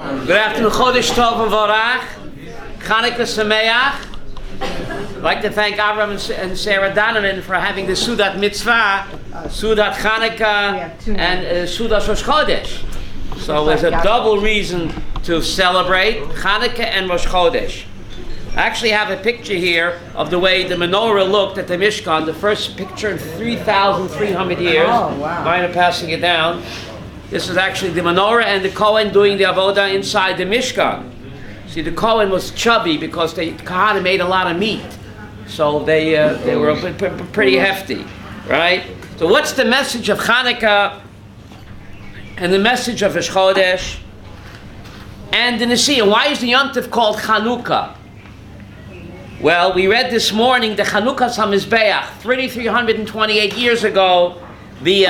Good afternoon, Chodesh Tov and Vorach, Chanuka Sameach. I'd like to thank Avram and Sarah Donovan for having the Sudat Mitzvah, Sudat Chanuka, and Sudat Rosh Chodesh. So there's a double reason to celebrate Chanuka and Rosh Chodesh. I actually have a picture here of the way the menorah looked at the Mishkan, the first picture in 3,300 years. Oh, wow. Mine are passing it down. This is actually the menorah and the Kohen doing the avodah inside the Mishkan. See, the Kohen was chubby because the Kohanim ate a lot of meat. So they were pretty hefty, right? So what's the message of Chanuka and the message of Rosh Chodesh and the Nesiim? Why is the Yom Tov called Chanuka? Well, we read this morning the Chanukas HaMizbeach, 3,328 years ago, the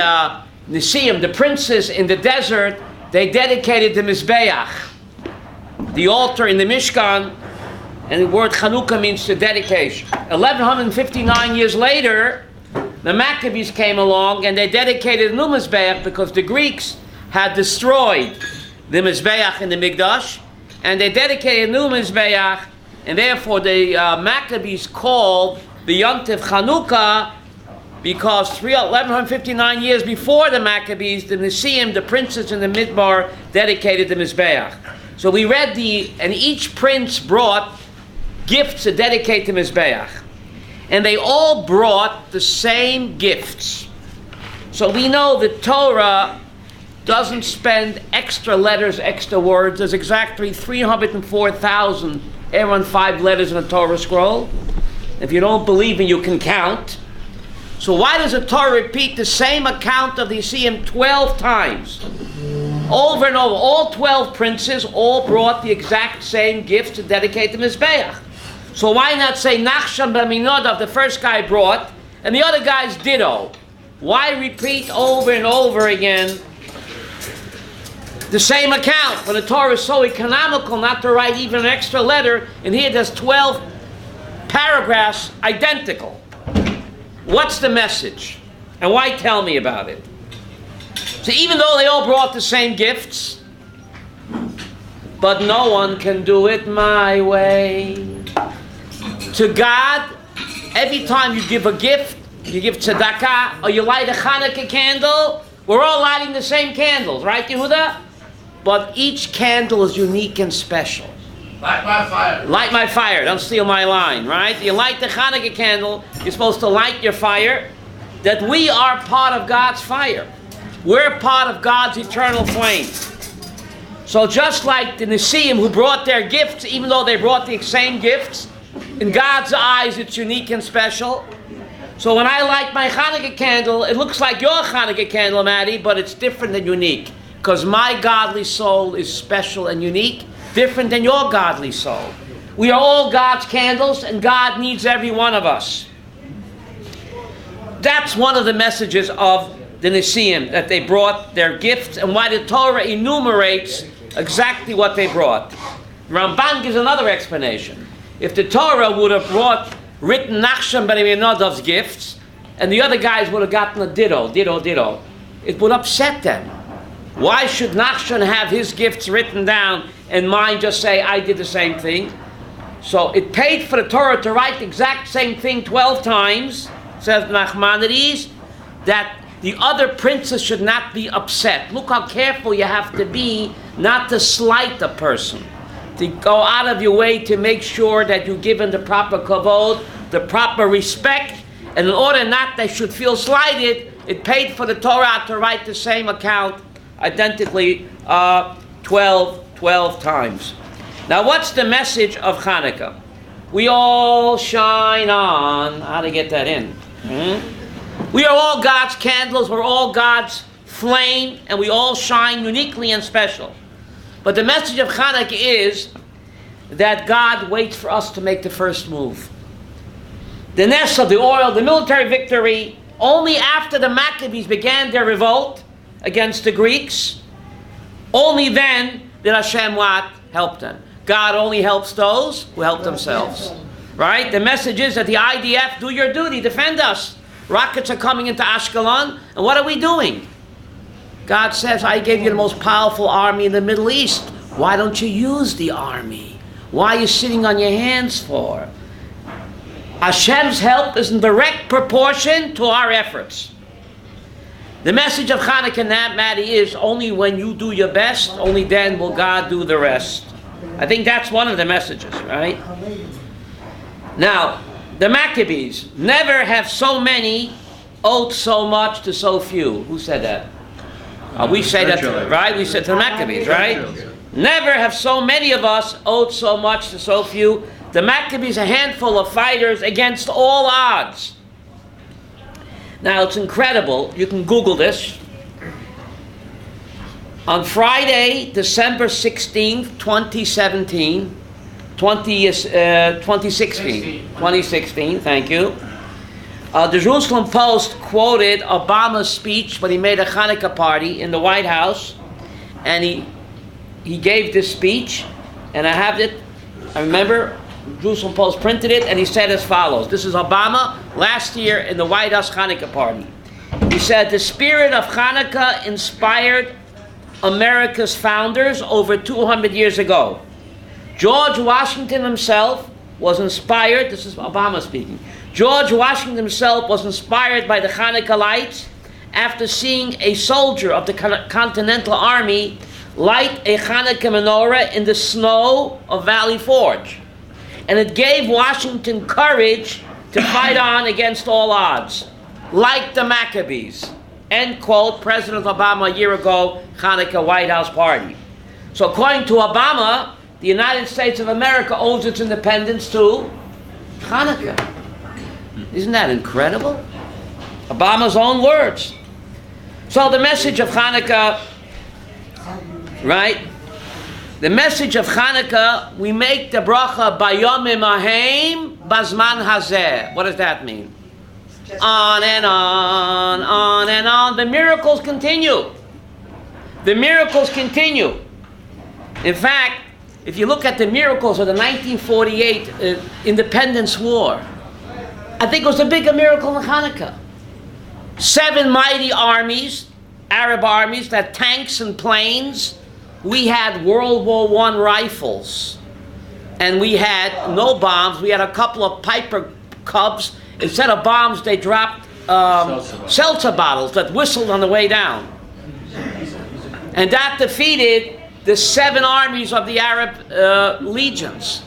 Nesiim, the princes in the desert, they dedicated the Mizbeach, the altar in the Mishkan, and the word Chanuka means the dedication. 1,159 years later, the Maccabees came along and they dedicated a new Mizbeach because the Greeks had destroyed the Mizbeach in the Mikdash, and they dedicated a new Mizbeach, and therefore the Maccabees called the Yom Tov Chanuka because 1,159 years before the Maccabees, the Nesiim, the princes in the Midbar, dedicated the Mizbeach. So we read and each prince brought gifts to dedicate the Mizbeach. And they all brought the same gifts. So we know that Torah doesn't spend extra letters, extra words. There's exactly 304,000, everyone 5 letters in a Torah scroll. If you don't believe me, you can count. So why does the Torah repeat the same account of the Nesiim 12 times? Over and over, all 12 princes all brought the exact same gifts to dedicate the Mizbeach. So why not say Nachshon ben Aminadav, the first guy brought, and the other guys ditto? Why repeat over and over again the same account when the Torah is so economical not to write even an extra letter, and here there's 12 paragraphs identical? What's the message? And why tell me about it? So even though they all brought the same gifts, but no one can do it my way. To God, every time you give a gift, you give tzedakah, or you light a Chanuka candle, we're all lighting the same candles, right, Yehuda? But each candle is unique and special. Light my fire. Light my fire. Don't steal my line, right? You light the Chanuka candle, you're supposed to light your fire, that we are part of God's fire. We're part of God's eternal flame. So just like the Nesiim who brought their gifts, even though they brought the same gifts, in God's eyes it's unique and special. So when I light my Chanuka candle, it looks like your Chanuka candle, Maddie, but it's different than unique. Because my godly soul is special and unique, different than your godly soul. We are all God's candles, and God needs every one of us. That's one of the messages of the Nesiim, that they brought their gifts, and why the Torah enumerates exactly what they brought. Ramban gives another explanation. If the Torah would have written Nachshon ben Aminadav's gifts, and the other guys would have gotten a ditto, it would upset them. Why should Nachshon have his gifts written down and mine just say, I did the same thing? So it paid for the Torah to write the exact same thing 12 times, says Nachmanides, that the other princes should not be upset. Look how careful you have to be not to slight a person, to go out of your way to make sure that you give them the proper kavod, the proper respect, and in order not they should feel slighted, it paid for the Torah to write the same account identically 12 times. Now what's the message of Chanuka? We all shine on. How to get that in? We are all God's candles, we're all God's flame, and we all shine uniquely and special. But the message of Chanuka is that God waits for us to make the first move. The ness of the oil, the military victory, only after the Maccabees began their revolt against the Greeks, only then did Hashem help them. God only helps those who help themselves. Right? The message is that the IDF, do your duty, defend us. Rockets are coming into Ashkelon, and what are we doing? God says, I gave you the most powerful army in the Middle East. Why don't you use the army? Why are you sitting on your hands for? Hashem's help is in direct proportion to our efforts. The message of Chanukah in that matter is only when you do your best, only then will God do the rest. I think that's one of the messages, right? Now, the Maccabees, never have so many owed so much to so few. Who said that? We say that, right? We said to the Maccabees, right? Never have so many of us owed so much to so few. The Maccabees, a handful of fighters against all odds. Now, it's incredible. You can Google this. On Friday, December 16th, 2016, thank you. The Jerusalem Post quoted Obama's speech when he made a Chanukah party in the White House. And he gave this speech, and I have it. I remember Jerusalem Post printed it, and he said as follows. This is Obama last year in the White House Chanukah party. He said, the spirit of Chanukah inspired America's founders over 200 years ago. George Washington himself was inspired, this is Obama speaking, George Washington himself was inspired by the Chanukah lights after seeing a soldier of the Continental Army light a Chanukah menorah in the snow of Valley Forge. And it gave Washington courage to fight on against all odds, like the Maccabees. End quote, President Obama a year ago, Chanukah White House party. So according to Obama, the United States of America owes its independence to Chanukah. Isn't that incredible? Obama's own words. So the message of Chanukah, right? The message of Chanukah, we make the bracha bayomim ahem bazman hazeh. What does that mean? On and on, on and on. The miracles continue. The miracles continue. In fact, if you look at the miracles of the 1948 Independence War, I think it was a bigger miracle than Chanukah. 7 mighty armies, Arab armies, that tanks and planes. We had World War I rifles. And we had no bombs. We had a couple of Piper Cubs. Instead of bombs, they dropped seltzer bottles that whistled on the way down. And that defeated the 7 armies of the Arab legions.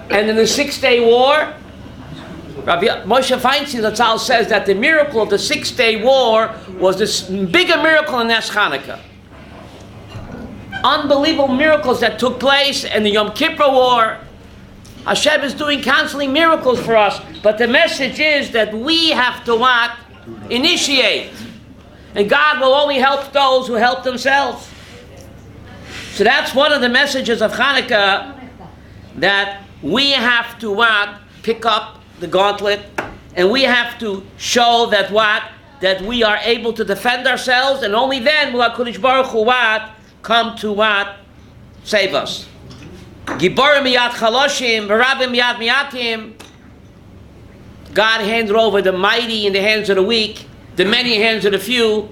And in the 6-Day War, Rabbi Moshe Feinstein Zatzal says that the miracle of the 6-Day War was this bigger miracle than Nes Chanukah. Unbelievable miracles that took place in the Yom Kippur War. Hashem is doing constantly miracles for us, but the message is that we have to what? Initiate. And God will only help those who help themselves. So that's one of the messages of Chanukah, that we have to what? Pick up the gauntlet, and we have to show that what? That we are able to defend ourselves, and only then will HaKadosh Baruch Hu what? Come to what? Save us. Giborim miyad chaloshim, v'rabim miyad miyatim. God handed over the mighty in the hands of the weak, the many hands of the few.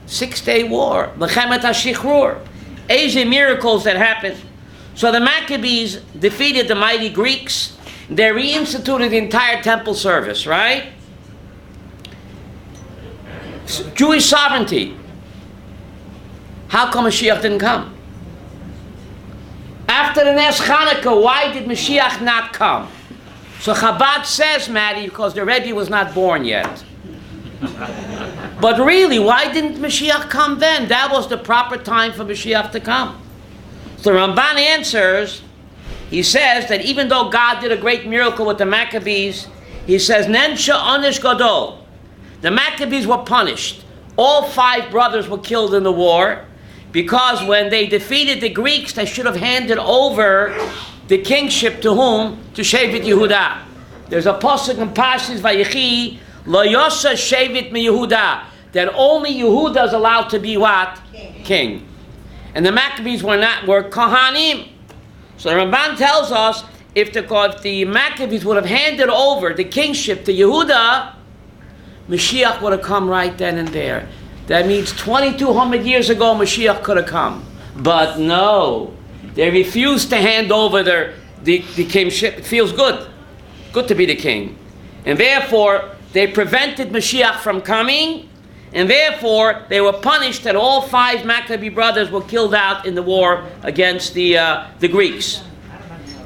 6-Day War, Mechemet HaShichrur. Asian miracles that happened. So the Maccabees defeated the mighty Greeks. They reinstituted the entire temple service, right? Jewish sovereignty. How come Mashiach didn't come? After the Nes Chanukah, why did Mashiach not come? So Chabad says, Maddie, because the Rebbe was not born yet. But really, why didn't Mashiach come then? That was the proper time for Mashiach to come. So Ramban answers, he says that even though God did a great miracle with the Maccabees, he says, Nensha Onish Gadol. The Maccabees were punished. All 5 brothers were killed in the war, because when they defeated the Greeks, they should have handed over the kingship to whom? To Shevet Yehuda. There's a pasuk in Parshas Vayechi, Lo Yosa Shevet Mi Yehuda, that only Yehuda is allowed to be what? King. And the Maccabees were Kohanim. So the Ramban tells us, if the Maccabees would have handed over the kingship to Yehuda, Mashiach would have come right then and there. That means 2,200 years ago, Mashiach could have come. But no, They refused to hand over the kingship. It feels good. Good to be the king. And therefore, they prevented Mashiach from coming, and therefore, they were punished that all 5 Maccabee brothers were killed out in the war against the Greeks.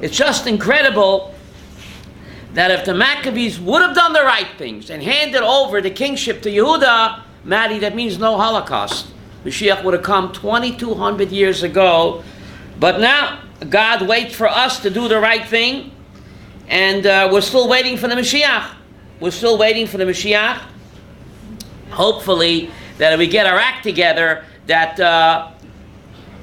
It's just incredible that if the Maccabees would have done the right things and handed over the kingship to Yehuda, Maddie, that means no Holocaust. Mashiach would have come 2,200 years ago. But now, God waits for us to do the right thing, and we're still waiting for the Mashiach. We're still waiting for the Mashiach. Hopefully, that if we get our act together, that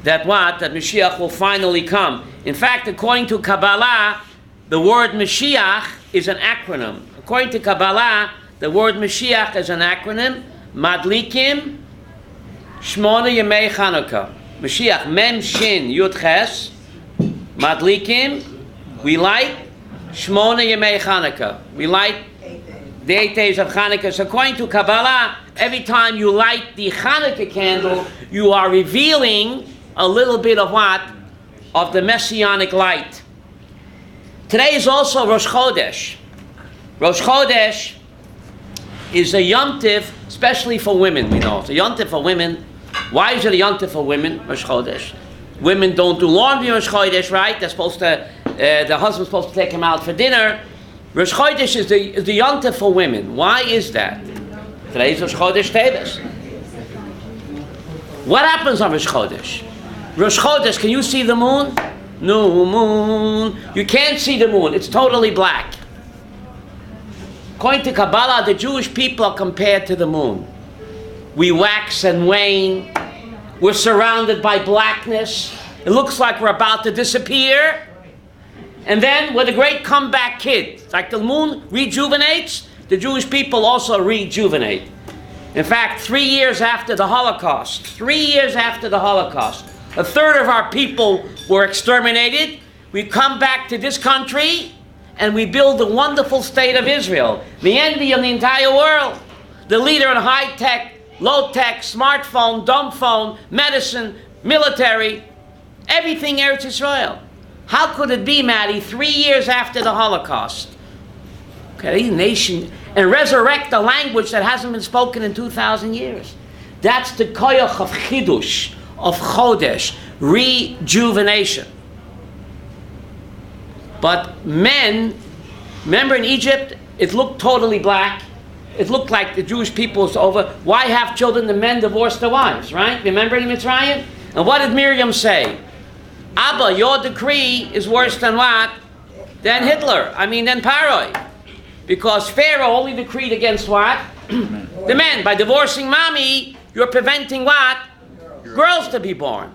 Mashiach will finally come. In fact, according to Kabbalah, the word Mashiach is an acronym. According to Kabbalah, the word Mashiach is an acronym. Madlikim Shmona Yemei Chanuka. Mashiach, Mem Shin Yud Ches. Madlikim, we light Shmona Yemei Chanuka. We light the 8 days of Chanukah. So according to Kabbalah, every time you light the Chanukah candle, you are revealing a little bit of what? Of the Messianic light. Today is also Rosh Chodesh. Rosh Chodesh is a Yom Tiv, especially for women, we know. It's a Yom Tiv for women. Why is it a Yom Tiv for women, Rosh Chodesh? Women don't do laundry on Rosh Chodesh, right? They're supposed to, the husband's supposed to take them out for dinner. Rosh Chodesh is the Yom Tiv for women. Why is that? Today is Rosh Chodesh Teves. What happens on Rosh Chodesh? Rosh Chodesh, can you see the moon? No moon. You can't see the moon. It's totally black. According to Kabbalah, the Jewish people are compared to the moon. We wax and wane. We're surrounded by blackness. It looks like we're about to disappear. And then we're the great comeback kid. It's like the moon rejuvenates, the Jewish people also rejuvenate. In fact, 3 years after the Holocaust, 3 years after the Holocaust, a third of our people were exterminated. We come back to this country and we build the wonderful state of Israel, the envy of the entire world, the leader in high-tech, low-tech, smartphone, dumb phone, medicine, military, everything Eretz Israel. How could it be, Maddie, 3 years after the Holocaust? Okay, nation, and resurrect a language that hasn't been spoken in 2,000 years. That's the koyach of chidush, of chodesh, rejuvenation. But men, remember in Egypt, it looked totally black. It looked like the Jewish people was over. Why have children? The men divorced their wives, right? Remember in Mitzrayim? And what did Miriam say? Abba, your decree is worse than what? Than Hitler. Than Paroi. Because Pharaoh only decreed against what? The men. By divorcing mommy, you're preventing what? Girls to be born.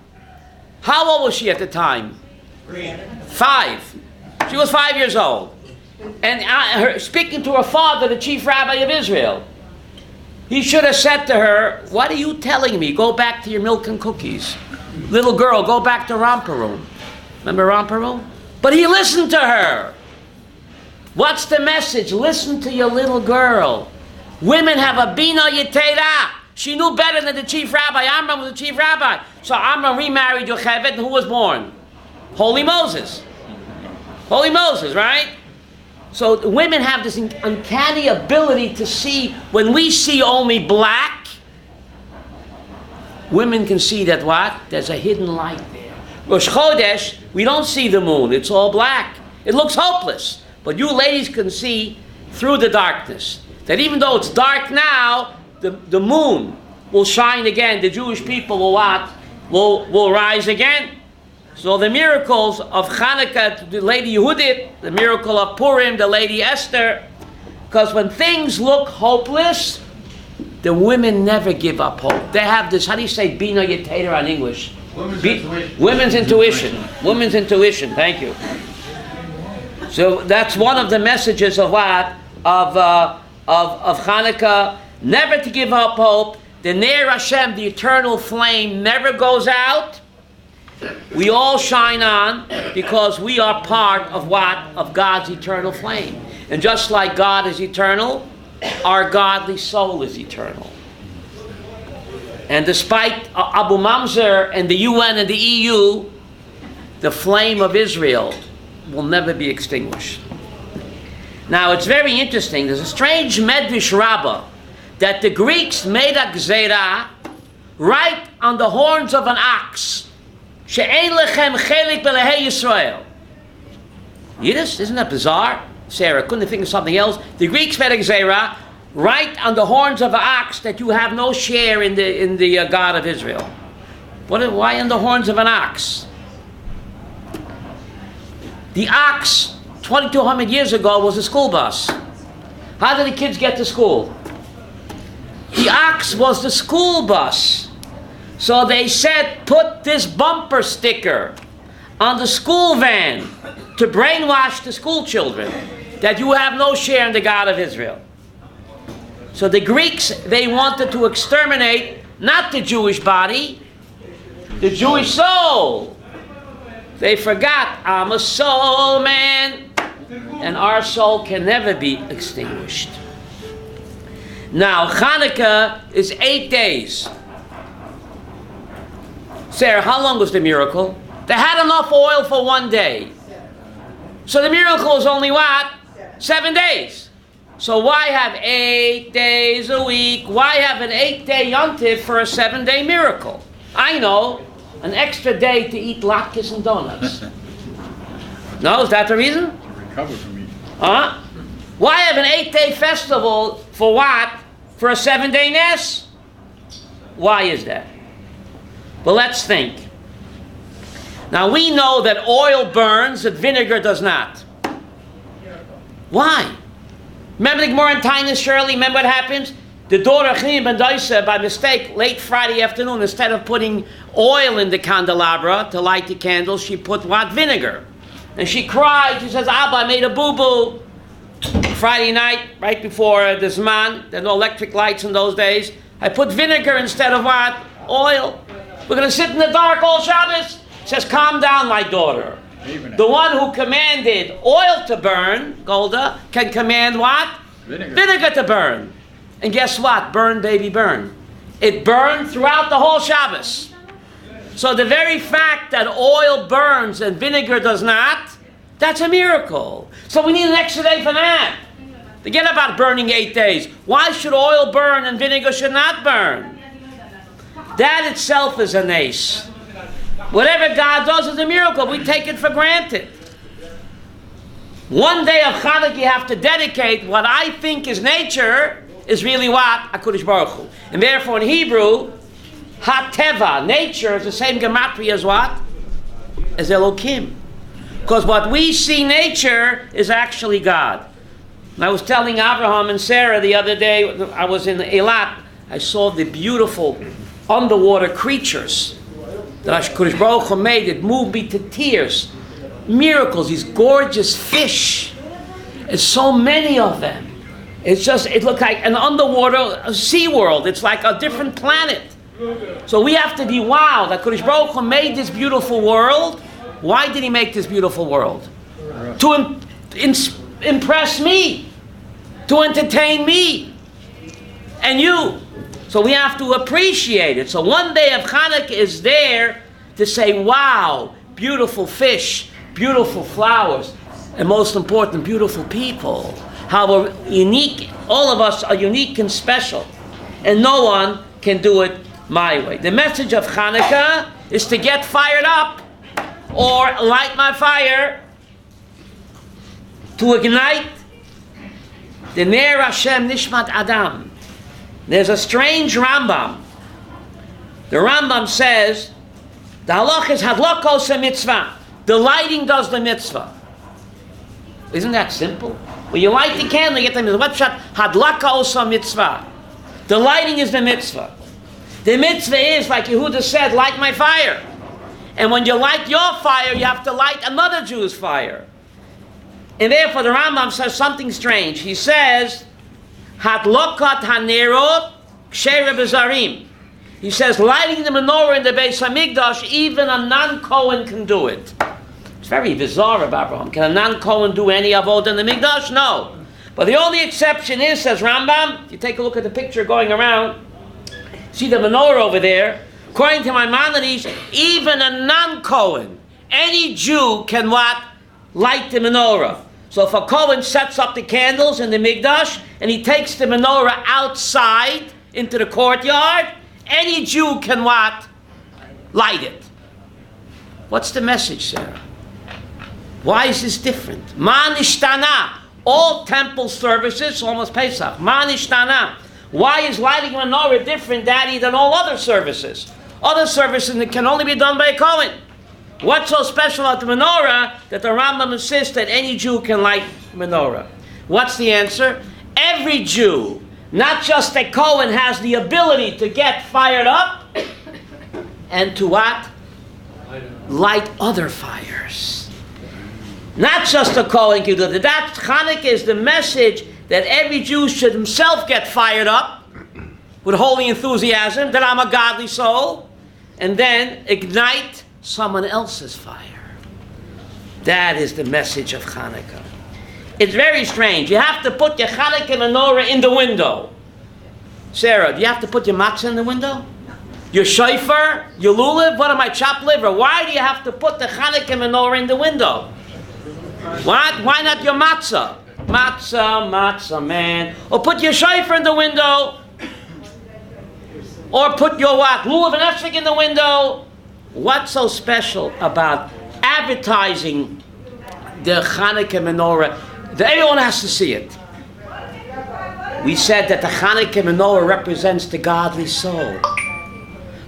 How old was she at the time? 5. She was 5 years old. And speaking to her father, the chief rabbi of Israel, he should have said to her, what are you telling me? Go back to your milk and cookies. Little girl, go back to romper room. Remember romper room? But he listened to her. What's the message? Listen to your little girl. Women have a bina yetera. She knew better than the chief rabbi. Amram was the chief rabbi. So Amram remarried Yocheved, and who was born? Holy Moses. Holy Moses, right? So women have this uncanny ability to see. When we see only black, women can see that what? There's a hidden light there. Rosh Chodesh, we don't see the moon. It's all black. It looks hopeless. But you ladies can see through the darkness. That even though it's dark now, the moon will shine again. The Jewish people will what? Will rise again. So the miracles of Chanuka, the Lady Yehudit, the miracle of Purim, the Lady Esther, because when things look hopeless, the women never give up hope. They have this, how do you say bina yetera in English? Women's intuition. Women's intuition, thank you. So that's one of the messages of what? Of Chanuka, never to give up hope. The Ner Hashem, the eternal flame, never goes out. We all shine on because we are part of what? Of God's eternal flame. And just like God is eternal, our godly soul is eternal. And despite Abu Mamzer and the UN and the EU, the flame of Israel will never be extinguished. Now, it's very interesting. There's a strange Medrash Rabbah that the Greeks made a gzeira right on the horns of an ox. She'ein lechem chelik b'lehei Yisrael. Yiddish, isn't that bizarre? Sarah, couldn't think of something else. The Greeks made a gzeira right on the horns of an ox that you have no share in the God of Israel. Why on the horns of an ox? The ox, 2,200 years ago, was a school bus. How did the kids get to school? The ox was the school bus. So they said, put this bumper sticker on the school van to brainwash the school children that you have no share in the God of Israel. So the Greeks, they wanted to exterminate not the Jewish body, the Jewish soul. They forgot, I'm a soul man, and our soul can never be extinguished. Now, Chanuka is 8 days. Sarah, how long was the miracle? They had enough oil for 1 day. So the miracle is only what? 7 days. So why have 8 days a week? Why have an 8-day yontif for a 7-day miracle? I know, an extra day to eat latkes and donuts. No, is that the reason? To recover from eating. Why have an 8-day festival for what? For a 7-day ness? Why is that? Well, let's think. Now we know that oil burns, that vinegar does not. Why? Remember the Gemara in Tainus, Shirley? Remember what happens? The daughter of Chini ben Daisa, by mistake, late Friday afternoon, instead of putting oil in the candelabra to light the candles, she put what? Vinegar. And she cried. She says, Abba, I made a boo-boo. Friday night, right before the Zman, there were no electric lights in those days, I put vinegar instead of what? Oil. We're going to sit in the dark all Shabbos. She says, calm down, my daughter. The one who commanded oil to burn, Golda, can command what? Vinegar to burn. And guess what? Burn, baby, burn. It burned throughout the whole Shabbos. So the very fact that oil burns and vinegar does not, that's a miracle. So we need an extra day for that. Forget about burning 8 days. Why should oil burn and vinegar should not burn? That itself is a nace. Whatever God does is a miracle. We take it for granted. 1 day of Chanukah you have to dedicate what I think is nature is really what? HaKadosh Baruch Hu. And therefore in Hebrew, HaTeva, nature, is the same gematria as what? As Elokim. Because what we see nature is actually God. And I was telling Abraham and Sarah the other day, I was in Eilat, I saw the beautiful underwater creatures that HaKadosh Baruch Hu made. It moved me to tears. Miracles, these gorgeous fish. There's so many of them. It looked like an underwater sea world. It's like a different planet. So we have to be wow that HaKadosh Baruch Hu made this beautiful world. Why did he make this beautiful world? To impress me. To entertain me. And you. So we have to appreciate it. So 1 day of Chanukah is there to say, wow, beautiful fish, beautiful flowers, and most important, beautiful people. How we're unique, all of us are unique and special. And no one can do it my way. The message of Chanukah is to get fired up or light my fire to ignite the Ner Hashem Nishmat Adam. There's a strange Rambam. The Rambam says, the halach is hadlakos a mitzvah. The lighting does the mitzvah. Isn't that simple? When you light the candle, you get the mitzvah. What's that? Hadlakos a mitzvah. The lighting is the mitzvah. The mitzvah is, like Yehuda said, light my fire. And when you light your fire, you have to light another Jew's fire. And therefore the Rambam says something strange. He says, Hadlokat hanerot ksheira bezarim. He says, lighting the menorah in the Beis Hamikdash, even a non-Kohen can do it. It's very bizarre about Abraham. Can a non-Kohen do any avodah in the Mikdash? No. But the only exception is, says Rambam, if you take a look at the picture going around, see the menorah over there, according to Maimonides, even a non-Kohen, any Jew can what? Light the menorah. So if a Kohen sets up the candles in the Mikdash and he takes the menorah outside into the courtyard, any Jew can what? Light it. What's the message, Sarah? Why is this different? Ma nishtana. All temple services, almost Pesach. Ma nishtana. Why is lighting menorah different, Daddy, than all other services? Other services that can only be done by a Kohen. What's so special about the menorah that the Rambam insists that any Jew can light menorah? What's the answer? Every Jew, not just a Kohen, has the ability to get fired up and to what? Light other fires. Not just a Kohen can do that. That Chanukah is the message that every Jew should himself get fired up with holy enthusiasm, that I'm a godly soul, and then ignite someone else's fire. That is the message of Chanuka. It's very strange. You have to put your Chanuka menorah in the window. Sarah, do you have to put your matzah in the window? Your shofar? Your lulav? What am I, chopped liver? Why do you have to put the Chanuka menorah in the window? What? Why not your matzah? Matzah, man. Or put your shofar in the window. Or put your what? Lulav and esrog in the window. What's so special about advertising the Chanuka menorah? That everyone has to see it. We said that the Chanuka menorah represents the godly soul.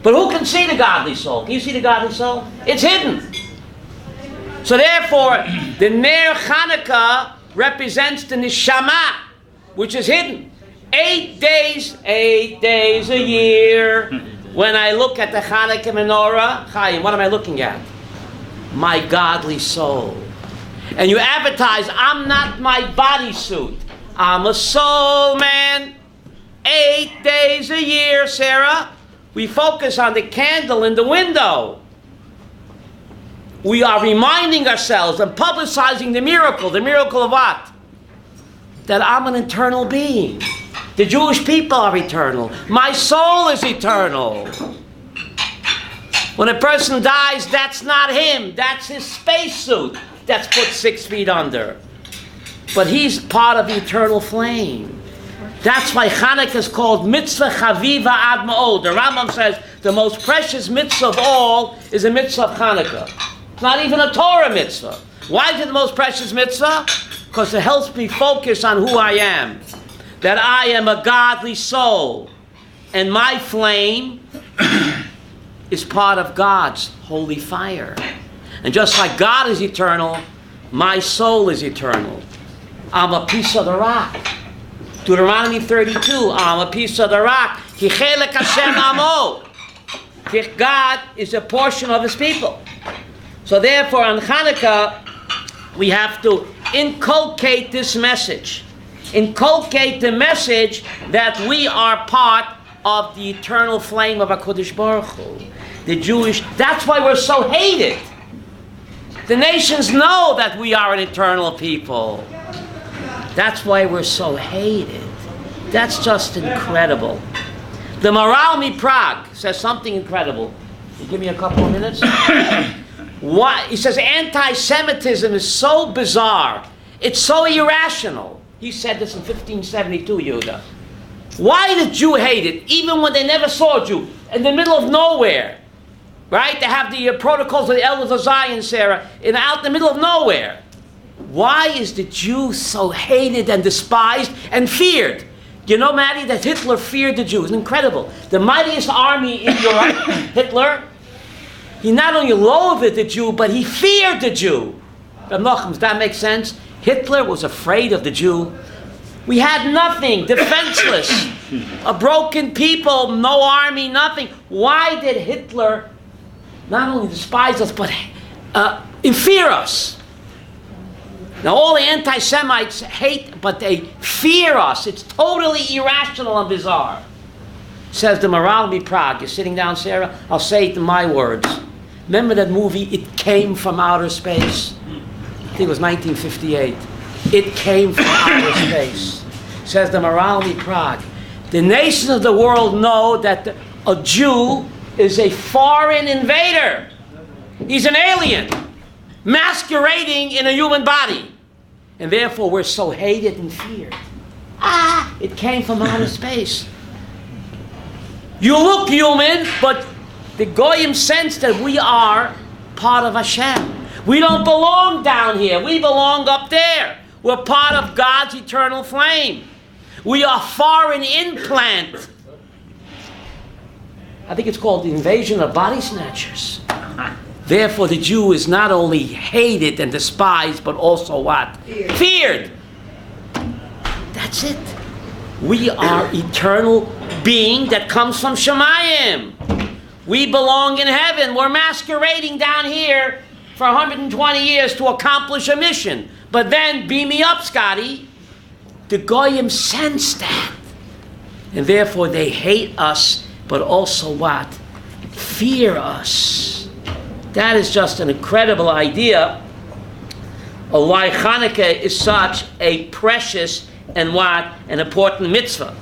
But who can see the godly soul? Can you see the godly soul? It's hidden. So therefore, the Ner Chanuka represents the neshama, which is hidden. 8 days a year. When I look at the Chanuka menorah, Chaim, what am I looking at? My godly soul. And you advertise, I'm not my bodysuit. I'm a soul man. 8 days a year, Sarah. We focus on the candle in the window. We are reminding ourselves and publicizing the miracle. The miracle of what? That I'm an eternal being. The Jewish people are eternal. My soul is eternal. When a person dies, that's not him. That's his spacesuit that's put 6 feet under. But he's part of the eternal flame. That's why Chanukah is called mitzvah chaviva ad ma'od. The Rambam says the most precious mitzvah of all is a mitzvah of Chanukah. It's not even a Torah mitzvah. Why is it the most precious mitzvah? Because it helps me focus on who I am. That I am a godly soul. And my flame is part of God's holy fire. And just like God is eternal, my soul is eternal. I'm a piece of the rock. Deuteronomy 32, I'm a piece of the rock. Ki chelek Hashem amo. God is a portion of his people. So therefore on Chanukah, we have to inculcate this message. Inculcate the message that we are part of the eternal flame of HaKadosh Baruch Hu. The Jewish, that's why we're so hated. The nations know that we are an eternal people. That's why we're so hated. That's just incredible. The Maral Prague says something incredible. You give me a couple of minutes? He says anti-Semitism is so bizarre. It's so irrational. He said this in 1572, Yehuda. Why did Jew hate it, even when they never saw a Jew? In the middle of nowhere. Right? They have the protocols of the elders of Zion, Sarah, out in the middle of nowhere. Why is the Jew so hated and despised and feared? You know, Maddie, that Hitler feared the Jews. Incredible. The mightiest army in Europe, Hitler, he not only loathed the Jew, but he feared the Jew. Does that make sense? Hitler was afraid of the Jew. We had nothing, defenseless, a broken people, no army, nothing. Why did Hitler not only despise us, but fear us? Now all the anti-Semites hate, but they fear us. It's totally irrational and bizarre. Says the Maral Prague. You're sitting down, Sarah? I'll say it in my words. Remember that movie, It Came from Outer Space? I think it was 1958. It came from outer space. Says the Maral Prague. The nations of the world know that a Jew is a foreign invader. He's an alien. masquerading in a human body. And therefore we're so hated and feared. It came from outer space. You look human, but the Goyim sense that we are part of Hashem. We don't belong down here. We belong up there. We're part of God's eternal flame. We are foreign implant. I think it's called the invasion of body snatchers. Therefore, the Jew is not only hated and despised, but also what? Feared. That's it. We are eternal being that comes from Shemayim. We belong in heaven. We're masquerading down here for 120 years to accomplish a mission. But then, beam me up, Scotty. The Goyim sense that. And therefore, they hate us, but also what? Fear us. That is just an incredible idea of why Chanuka is such a precious and what? An important mitzvah.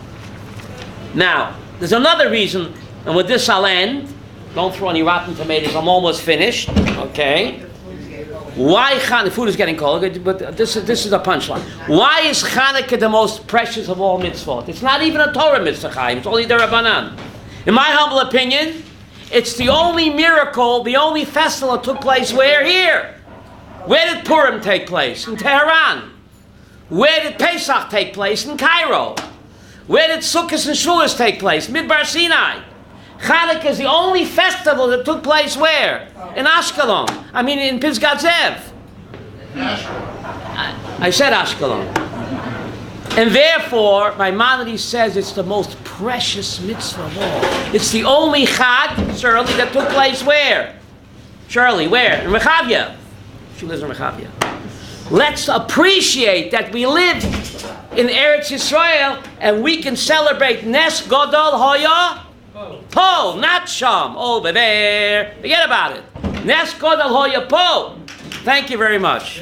Now, there's another reason, and with this I'll end. Don't throw any rotten tomatoes, I'm almost finished. Okay? Why Chanukah? Food is getting cold, but this is a punchline. Why is Chanukah the most precious of all mitzvot? It's not even a Torah mitzvah, Chaim. It's only the Rabbanan. In my humble opinion, it's the only miracle, the only festival that took place where? Here. Where did Purim take place? In Tehran. Where did Pesach take place? In Cairo. Where did Sukkot and Shavuos take place? Midbar Sinai. Chanukah is the only festival that took place where? In Ashkelon. I mean in Pisgat Zev. I said Ashkelon. And therefore, Maimonides says it's the most precious mitzvah of all. It's the only Chag, Shirley, that took place where? Shirley, where? In Rechavia. She lives in Rechavia. Let's appreciate that we live in Eretz Yisrael and we can celebrate Nes Godol Hoya Po, not Sham, over there. Forget about it. Nes Godol Hoya Po. Thank you very much.